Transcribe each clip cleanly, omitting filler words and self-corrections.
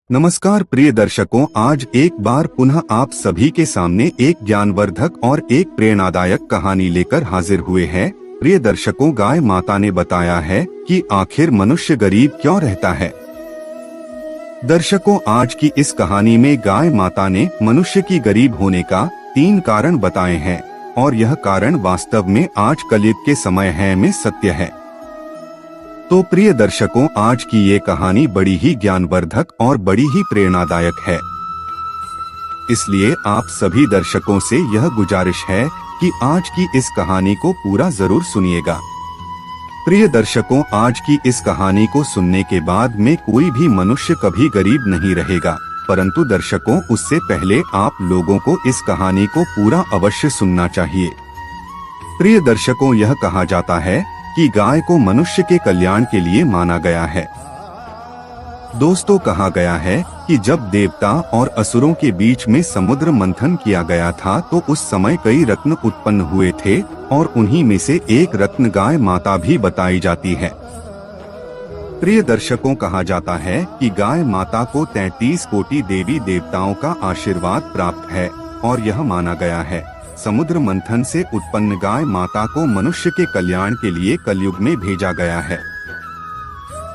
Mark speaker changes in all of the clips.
Speaker 1: नमस्कार प्रिय दर्शकों, आज एक बार पुनः आप सभी के सामने एक ज्ञानवर्धक और एक प्रेरणादायक कहानी लेकर हाजिर हुए हैं। प्रिय दर्शकों, गाय माता ने बताया है कि आखिर मनुष्य गरीब क्यों रहता है। दर्शकों, आज की इस कहानी में गाय माता ने मनुष्य की गरीब होने का 3 कारण बताए हैं और यह कारण वास्तव में आज कलयुग के समय है में सत्य है। तो प्रिय दर्शकों, आज की ये कहानी बड़ी ही ज्ञानवर्धक और बड़ी ही प्रेरणादायक है। इसलिए आप सभी दर्शकों से यह गुजारिश है कि आज की इस कहानी को पूरा जरूर सुनिएगा। प्रिय दर्शकों, आज की इस कहानी को सुनने के बाद में कोई भी मनुष्य कभी गरीब नहीं रहेगा, परंतु दर्शकों, उससे पहले आप लोगों को इस कहानी को पूरा अवश्य सुनना चाहिए। प्रिय दर्शकों, यह कहा जाता है कि गाय को मनुष्य के कल्याण के लिए माना गया है। दोस्तों, कहा गया है कि जब देवता और असुरों के बीच में समुद्र मंथन किया गया था तो उस समय कई रत्न उत्पन्न हुए थे और उन्हीं में से एक रत्न गाय माता भी बताई जाती है। प्रिय दर्शकों, कहा जाता है कि गाय माता को 33 कोटि देवी देवताओं का आशीर्वाद प्राप्त है और यह माना गया है समुद्र मंथन से उत्पन्न गाय माता को मनुष्य के कल्याण के लिए कलयुग में भेजा गया है।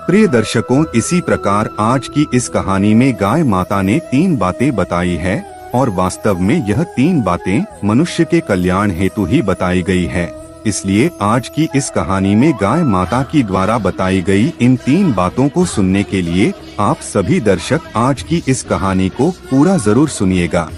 Speaker 1: प्रिय दर्शकों, इसी प्रकार आज की इस कहानी में गाय माता ने 3 बातें बताई है और वास्तव में यह 3 बातें मनुष्य के कल्याण हेतु ही बताई गई है। इसलिए आज की इस कहानी में गाय माता की द्वारा बताई गई इन 3 बातों को सुनने के लिए आप सभी दर्शक आज की इस कहानी को पूरा जरूर सुनिएगा।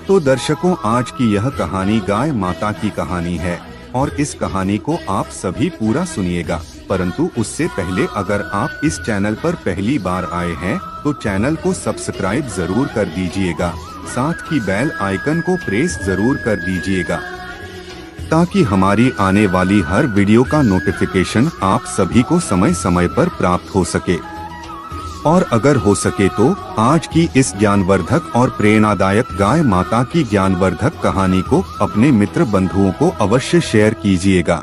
Speaker 1: तो दर्शकों, आज की यह कहानी गाय माता की कहानी है और इस कहानी को आप सभी पूरा सुनिएगा। परंतु उससे पहले अगर आप इस चैनल पर पहली बार आए हैं तो चैनल को सब्सक्राइब जरूर कर दीजिएगा, साथ ही बेल आइकन को प्रेस जरूर कर दीजिएगा ताकि हमारी आने वाली हर वीडियो का नोटिफिकेशन आप सभी को समय समय पर प्राप्त हो सके। और अगर हो सके तो आज की इस ज्ञानवर्धक और प्रेरणादायक गाय माता की ज्ञानवर्धक कहानी को अपने मित्र बंधुओं को अवश्य शेयर कीजिएगा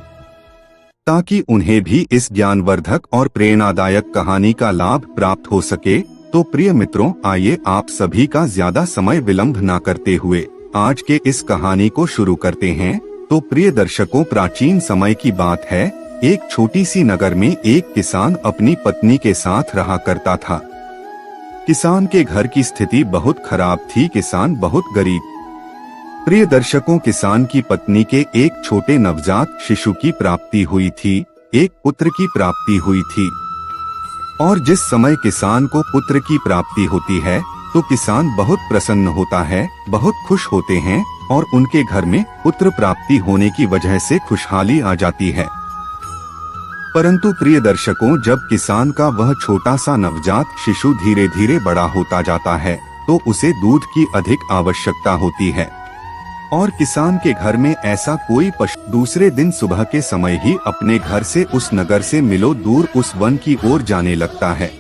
Speaker 1: ताकि उन्हें भी इस ज्ञानवर्धक और प्रेरणादायक कहानी का लाभ प्राप्त हो सके। तो प्रिय मित्रों, आइए आप सभी का ज्यादा समय विलंब न करते हुए आज के इस कहानी को शुरू करते हैं। तो प्रिय दर्शकों, प्राचीन समय की बात है। एक छोटी सी नगर में एक किसान अपनी पत्नी के साथ रहा करता था। किसान के घर की स्थिति बहुत खराब थी, किसान बहुत गरीब। प्रिय दर्शकों, किसान की पत्नी के एक छोटे नवजात शिशु की प्राप्ति हुई थी, एक पुत्र की प्राप्ति हुई थी। और जिस समय किसान को पुत्र की प्राप्ति होती है तो किसान बहुत प्रसन्न होता है, बहुत खुश होते हैं और उनके घर में पुत्र प्राप्ति होने की वजह से खुशहाली आ जाती है। परंतु प्रिय दर्शकों, जब किसान का वह छोटा सा नवजात शिशु धीरे धीरे बड़ा होता जाता है तो उसे दूध की अधिक आवश्यकता होती है और किसान के घर में ऐसा कोई पशु दूसरे दिन सुबह के समय ही अपने घर से उस नगर से मिलो दूर उस वन की ओर जाने लगता है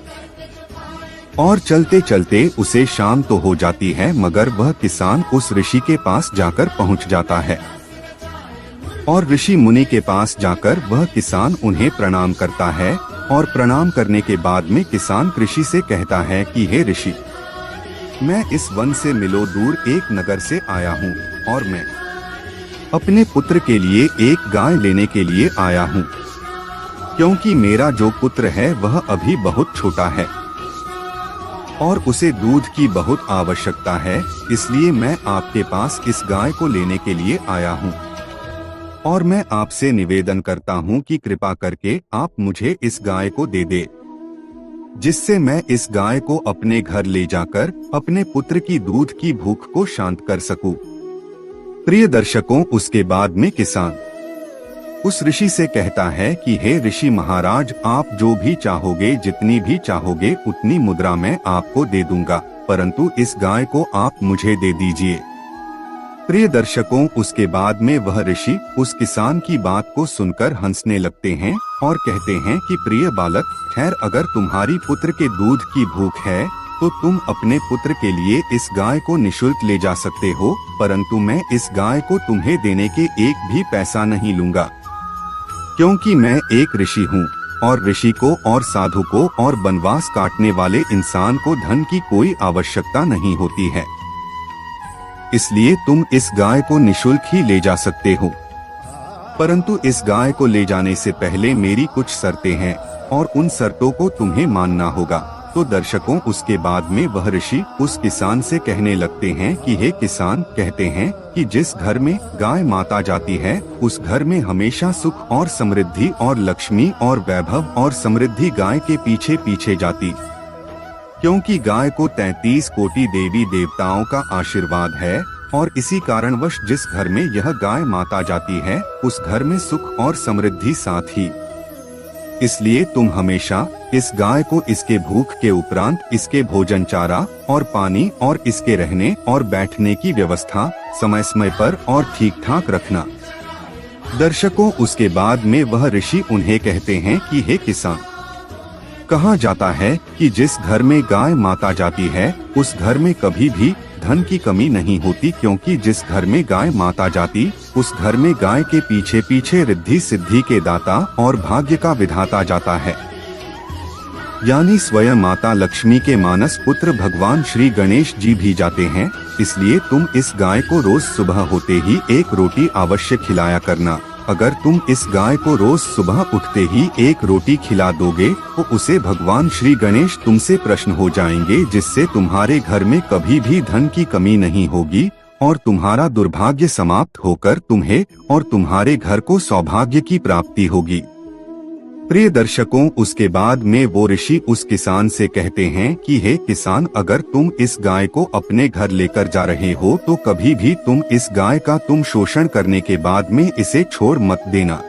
Speaker 1: और चलते चलते उसे शाम तो हो जाती है मगर वह किसान उस ऋषि के पास जाकर पहुंच जाता है और ऋषि मुनि के पास जाकर वह किसान उन्हें प्रणाम करता है और प्रणाम करने के बाद में किसान ऋषि से कहता है कि हे ऋषि, मैं इस वन से मिलो दूर एक नगर से आया हूँ और मैं अपने पुत्र के लिए एक गाय लेने के लिए आया हूँ, क्योंकि मेरा जो पुत्र है वह अभी बहुत छोटा है और उसे दूध की बहुत आवश्यकता है। इसलिए मैं आपके पास इस गाय को लेने के लिए आया हूँ और मैं आपसे निवेदन करता हूँ कि कृपा करके आप मुझे इस गाय को दे दे, जिससे मैं इस गाय को अपने घर ले जाकर अपने पुत्र की दूध की भूख को शांत कर सकूं। प्रिय दर्शकों, उसके बाद में किसान उस ऋषि से कहता है कि हे ऋषि महाराज, आप जो भी चाहोगे, जितनी भी चाहोगे उतनी मुद्रा मैं आपको दे दूंगा, परंतु इस गाय को आप मुझे दे दीजिए। प्रिय दर्शकों, उसके बाद में वह ऋषि उस किसान की बात को सुनकर हंसने लगते हैं और कहते हैं कि प्रिय बालक, खैर अगर तुम्हारी पुत्र के दूध की भूख है तो तुम अपने पुत्र के लिए इस गाय को निशुल्क ले जा सकते हो, परंतु मैं इस गाय को तुम्हें देने के एक भी पैसा नहीं लूंगा, क्योंकि मैं एक ऋषि हूँ और ऋषि को और साधु को और वनवास काटने वाले इंसान को धन की कोई आवश्यकता नहीं होती है। इसलिए तुम इस गाय को निशुल्क ही ले जा सकते हो। परंतु इस गाय को ले जाने से पहले मेरी कुछ शर्तें हैं और उन शर्तों को तुम्हें मानना होगा। तो दर्शकों, उसके बाद में वह ऋषि उस किसान से कहने लगते हैं कि हे किसान, कहते हैं कि जिस घर में गाय माता जाती है उस घर में हमेशा सुख और समृद्धि और लक्ष्मी और वैभव और समृद्धि गाय के पीछे पीछे जाती, क्योंकि गाय को 33 कोटि देवी देवताओं का आशीर्वाद है। और इसी कारणवश जिस घर में यह गाय माता जाती है उस घर में सुख और समृद्धि साथ ही। इसलिए तुम हमेशा इस गाय को इसके भूख के उपरांत इसके भोजन, चारा और पानी और इसके रहने और बैठने की व्यवस्था समय समय पर और ठीक ठाक रखना। दर्शकों, उसके बाद में वह ऋषि उन्हें कहते हैं कि हे किसान, कहा जाता है कि जिस घर में गाय माता जाती है उस घर में कभी भी धन की कमी नहीं होती, क्योंकि जिस घर में गाय माता जाती उस घर में गाय के पीछे पीछे रिद्धि सिद्धि के दाता और भाग्य का विधाता जाता है, यानी स्वयं माता लक्ष्मी के मानस पुत्र भगवान श्री गणेश जी भी जाते हैं। इसलिए तुम इस गाय को रोज सुबह होते ही एक रोटी अवश्य खिलाया करना। अगर तुम इस गाय को रोज सुबह उठते ही एक रोटी खिला दोगे तो उसे भगवान श्री गणेश तुमसे प्रसन्न हो जाएंगे, जिससे तुम्हारे घर में कभी भी धन की कमी नहीं होगी और तुम्हारा दुर्भाग्य समाप्त होकर तुम्हें और तुम्हारे घर को सौभाग्य की प्राप्ति होगी। प्रिय दर्शकों, उसके बाद में वो ऋषि उस किसान से कहते हैं कि हे किसान, अगर तुम इस गाय को अपने घर लेकर जा रहे हो तो कभी भी तुम इस गाय का तुम शोषण करने के बाद में इसे छोड़ मत देना।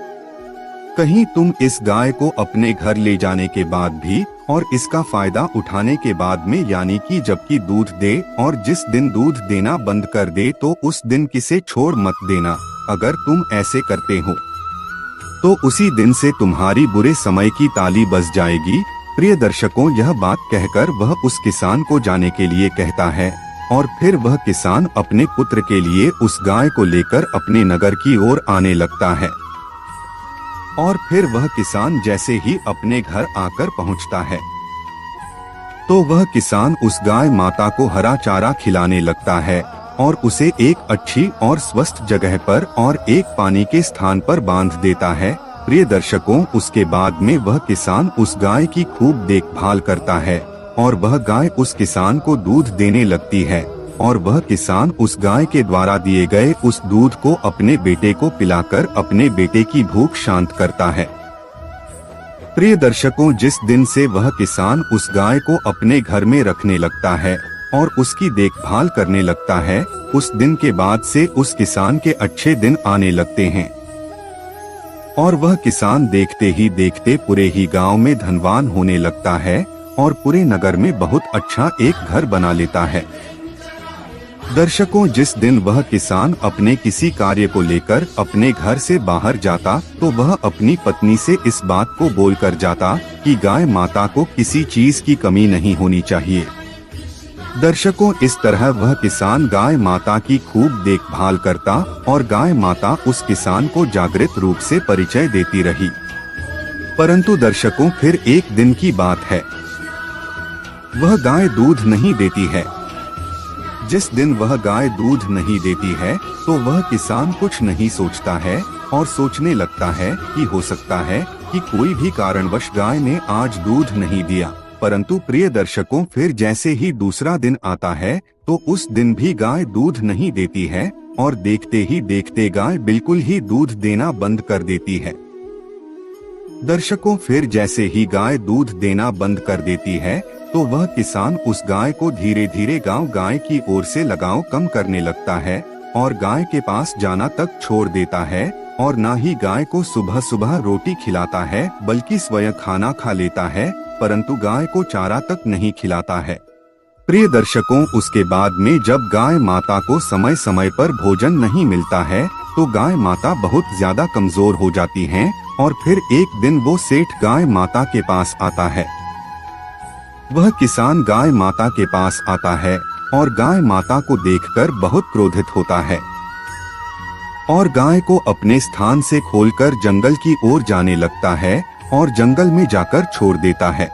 Speaker 1: कहीं तुम इस गाय को अपने घर ले जाने के बाद भी और इसका फायदा उठाने के बाद में, यानी कि जबकि दूध दे और जिस दिन दूध देना बंद कर दे तो उस दिन किसे छोड़ मत देना। अगर तुम ऐसे करते हो तो उसी दिन से तुम्हारी बुरे समय की ताली बज जाएगी। प्रिय दर्शकों, यह बात कहकर वह उस किसान को जाने के लिए कहता है और फिर वह किसान अपने पुत्र के लिए उस गाय को लेकर अपने नगर की ओर आने लगता है। और फिर वह किसान जैसे ही अपने घर आकर पहुंचता है तो वह किसान उस गाय माता को हरा चारा खिलाने लगता है और उसे एक अच्छी और स्वस्थ जगह पर और एक पानी के स्थान पर बांध देता है। प्रिय दर्शकों, उसके बाद में वह किसान उस गाय की खूब देखभाल करता है और वह गाय उस किसान को दूध देने लगती है और वह किसान उस गाय के द्वारा दिए गए उस दूध को अपने बेटे को पिलाकर अपने बेटे की भूख शांत करता है। प्रिय दर्शकों, जिस दिन से वह किसान उस गाय को अपने घर में रखने लगता है और उसकी देखभाल करने लगता है, उस दिन के बाद से उस किसान के अच्छे दिन आने लगते हैं और वह किसान देखते ही देखते पूरे ही गांव में धनवान होने लगता है और पूरे नगर में बहुत अच्छा एक घर बना लेता है। दर्शकों, जिस दिन वह किसान अपने किसी कार्य को लेकर अपने घर से बाहर जाता तो वह अपनी पत्नी से इस बात को बोलकर जाता कि गाय माता को किसी चीज की कमी नहीं होनी चाहिए। दर्शकों, इस तरह वह किसान गाय माता की खूब देखभाल करता और गाय माता उस किसान को जागृत रूप से परिचय देती रही। परंतु दर्शकों, फिर एक दिन की बात है, वह गाय दूध नहीं देती है। जिस दिन वह गाय दूध नहीं देती है तो वह किसान कुछ नहीं सोचता है और सोचने लगता है कि हो सकता है कि कोई भी कारणवश गाय ने आज दूध नहीं दिया। परंतु प्रिय दर्शकों, फिर जैसे ही दूसरा दिन आता है तो उस दिन भी गाय दूध नहीं देती है और देखते ही देखते गाय बिल्कुल ही दूध देना बंद कर देती है। दर्शकों, फिर जैसे ही गाय दूध देना बंद कर देती है तो वह किसान उस गाय को धीरे धीरे गाय की ओर से लगाव कम करने लगता है और गाय के पास जाना तक छोड़ देता है और ना ही गाय को सुबह सुबह रोटी खिलाता है बल्कि स्वयं खाना खा लेता है, परंतु गाय को चारा तक नहीं खिलाता है। प्रिय दर्शकों, उसके बाद में जब गाय माता को समय समय पर भोजन नहीं मिलता है तो गाय माता बहुत ज्यादा कमजोर हो जाती हैं और फिर एक दिन वो सेठ गाय माता के पास आता है। वह किसान गाय माता के पास आता है और गाय माता को देखकर बहुत क्रोधित होता है और गाय को अपने स्थान से खोलकर जंगल की ओर जाने लगता है और जंगल में जाकर छोड़ देता है।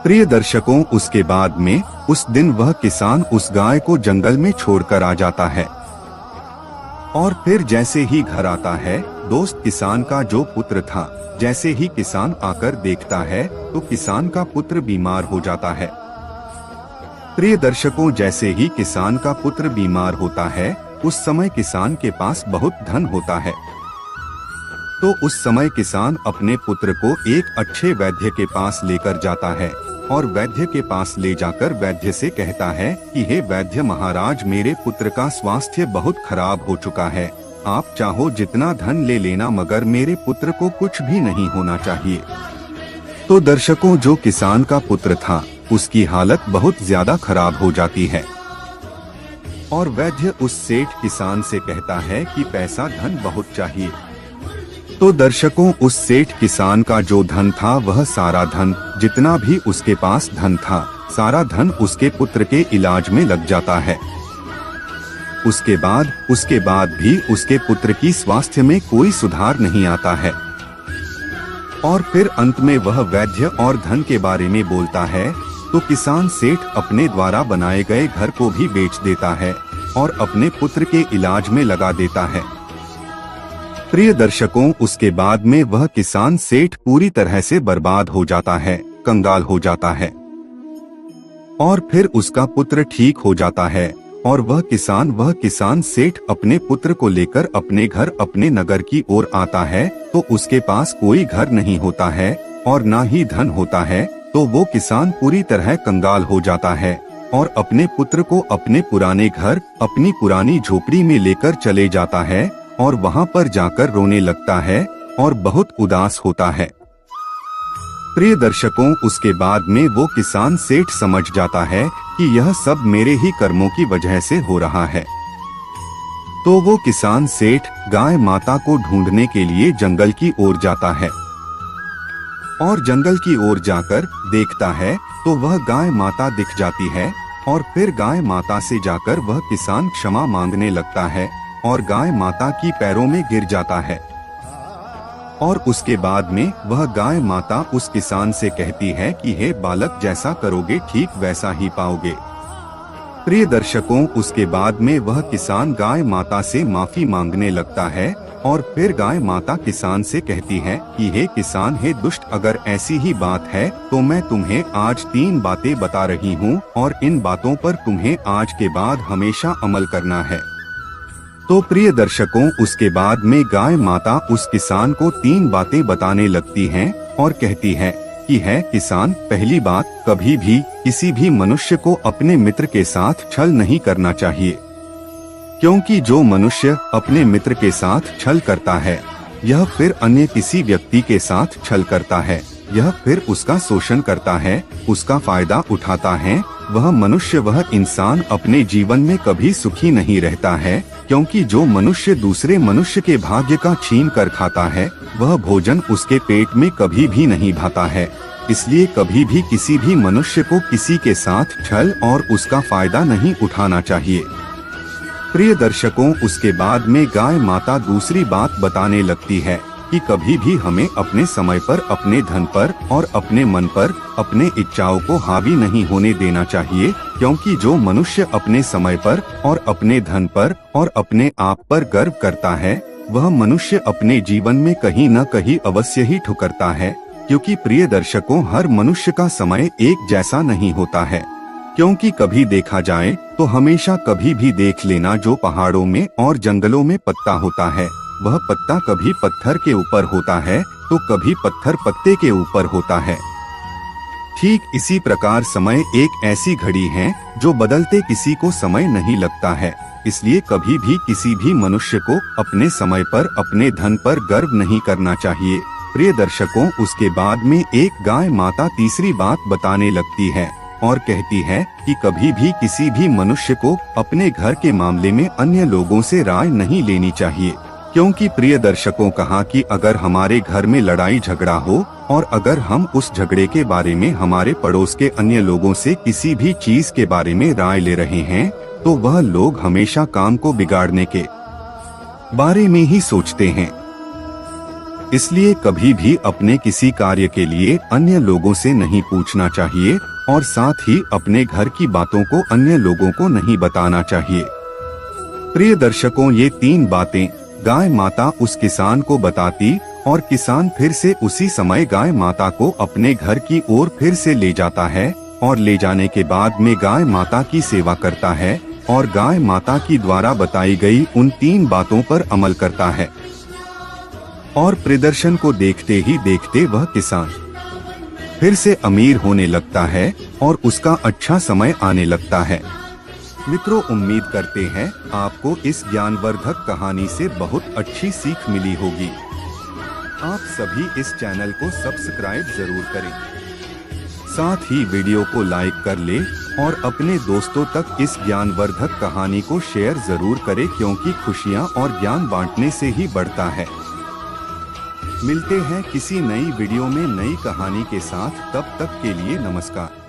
Speaker 1: प्रिय दर्शकों, उसके बाद में उस दिन वह किसान उस गाय को जंगल में छोड़कर आ जाता है और फिर जैसे ही घर आता है, दोस्त किसान का जो पुत्र था, जैसे ही किसान आकर देखता है तो किसान का पुत्र बीमार हो जाता है। प्रिय दर्शकों, जैसे ही किसान का पुत्र बीमार होता है, उस समय किसान के पास बहुत धन होता है। तो उस समय किसान अपने पुत्र को एक अच्छे वैद्य के पास लेकर जाता है और वैद्य के पास ले जाकर वैद्य से कहता है कि हे वैद्य महाराज, मेरे पुत्र का स्वास्थ्य बहुत खराब हो चुका है। आप चाहो जितना धन ले लेना, मगर मेरे पुत्र को कुछ भी नहीं होना चाहिए। तो दर्शकों, जो किसान का पुत्र था, उसकी हालत बहुत ज्यादा खराब हो जाती है और वैद्य उस सेठ किसान से कहता है कि पैसा धन बहुत चाहिए। तो दर्शकों, उस सेठ किसान का जो धन था, वह सारा धन, जितना भी उसके पास धन था, सारा धन उसके पुत्र के इलाज में लग जाता है। उसके बाद भी उसके पुत्र की स्वास्थ्य में कोई सुधार नहीं आता है और फिर अंत में वह वैद्य और धन के बारे में बोलता है तो किसान सेठ अपने द्वारा बनाए गए घर को भी बेच देता है और अपने पुत्र के इलाज में लगा देता है। प्रिय दर्शकों, उसके बाद में वह किसान सेठ पूरी तरह से बर्बाद हो जाता है, कंगाल हो जाता है और फिर उसका पुत्र ठीक हो जाता है और वह किसान सेठ अपने पुत्र को लेकर अपने घर, अपने नगर की ओर आता है तो उसके पास कोई घर नहीं होता है और ना ही धन होता है। तो वो किसान पूरी तरह कंगाल हो जाता है और अपने पुत्र को अपने पुराने घर, अपनी पुरानी झोपड़ी में लेकर चले जाता है और वहां पर जाकर रोने लगता है और बहुत उदास होता है। प्रिय दर्शकों, उसके बाद में वो किसान सेठ समझ जाता है कि यह सब मेरे ही कर्मों की वजह से हो रहा है। तो वो किसान सेठ गाय माता को ढूंढने के लिए जंगल की ओर जाता है और जंगल की ओर जाकर देखता है तो वह गाय माता दिख जाती है और फिर गाय माता से जाकर वह किसान क्षमा मांगने लगता है और गाय माता की पैरों में गिर जाता है और उसके बाद में वह गाय माता उस किसान से कहती है कि हे बालक, जैसा करोगे ठीक वैसा ही पाओगे। प्रिय दर्शकों, उसके बाद में वह किसान गाय माता से माफी मांगने लगता है और फिर गाय माता किसान से कहती है कि हे किसान, हे दुष्ट, अगर ऐसी ही बात है तो मैं तुम्हें आज 3 बातें बता रही हूँ और इन बातों पर तुम्हें आज के बाद हमेशा अमल करना है। तो प्रिय दर्शकों, उसके बाद में गाय माता उस किसान को 3 बातें बताने लगती हैं और कहती है कि है किसान, पहली बात, कभी भी किसी भी मनुष्य को अपने मित्र के साथ छल नहीं करना चाहिए, क्योंकि जो मनुष्य अपने मित्र के साथ छल करता है, यह फिर अन्य किसी व्यक्ति के साथ छल करता है, यह फिर उसका शोषण करता है, उसका फायदा उठाता है। वह मनुष्य, वह इंसान अपने जीवन में कभी सुखी नहीं रहता है, क्योंकि जो मनुष्य दूसरे मनुष्य के भाग्य का छीन कर खाता है, वह भोजन उसके पेट में कभी भी नहीं भाता है। इसलिए कभी भी किसी भी मनुष्य को किसी के साथ छल और उसका फायदा नहीं उठाना चाहिए। प्रिय दर्शकों, उसके बाद में गाय माता दूसरी बात बताने लगती है कि कभी भी हमें अपने समय पर, अपने धन पर और अपने मन पर, अपने इच्छाओं को हावी नहीं होने देना चाहिए, क्योंकि जो मनुष्य अपने समय पर और अपने धन पर और अपने आप पर गर्व करता है, वह मनुष्य अपने जीवन में कहीं न कहीं अवश्य ही ठुकरता है। क्योंकि प्रिय दर्शकों, हर मनुष्य का समय एक जैसा नहीं होता है, क्योंकि कभी देखा जाए तो हमेशा कभी भी देख लेना, जो पहाड़ों में और जंगलों में पत्ता होता है, वह पत्ता कभी पत्थर के ऊपर होता है तो कभी पत्थर पत्ते के ऊपर होता है। ठीक इसी प्रकार समय एक ऐसी घड़ी है जो बदलते किसी को समय नहीं लगता है। इसलिए कभी भी किसी भी मनुष्य को अपने समय पर, अपने धन पर गर्व नहीं करना चाहिए। प्रिय दर्शकों, उसके बाद में एक गाय माता तीसरी बात बताने लगती है और कहती है कि कभी भी किसी भी मनुष्य को अपने घर के मामले में अन्य लोगों से राय नहीं लेनी चाहिए, क्योंकि प्रिय दर्शकों, कहा कि अगर हमारे घर में लड़ाई झगड़ा हो और अगर हम उस झगड़े के बारे में हमारे पड़ोस के अन्य लोगों से किसी भी चीज के बारे में राय ले रहे हैं, तो वह लोग हमेशा काम को बिगाड़ने के बारे में ही सोचते हैं। इसलिए कभी भी अपने किसी कार्य के लिए अन्य लोगों से नहीं पूछना चाहिए और साथ ही अपने घर की बातों को अन्य लोगों को नहीं बताना चाहिए। प्रिय दर्शकों, ये 3 बातें गाय माता उस किसान को बताती और किसान फिर से उसी समय गाय माता को अपने घर की ओर फिर से ले जाता है और ले जाने के बाद में गाय माता की सेवा करता है और गाय माता की द्वारा बताई गई उन 3 बातों पर अमल करता है और प्रदर्शन को देखते ही देखते वह किसान फिर से अमीर होने लगता है और उसका अच्छा समय आने लगता है। मित्रों, उम्मीद करते हैं आपको इस ज्ञानवर्धक कहानी से बहुत अच्छी सीख मिली होगी। आप सभी इस चैनल को सब्सक्राइब जरूर करें, साथ ही वीडियो को लाइक कर ले और अपने दोस्तों तक इस ज्ञानवर्धक कहानी को शेयर जरूर करें, क्योंकि खुशियां और ज्ञान बांटने से ही बढ़ता है। मिलते हैं किसी नई वीडियो में नई कहानी के साथ, तब तक के लिए नमस्कार।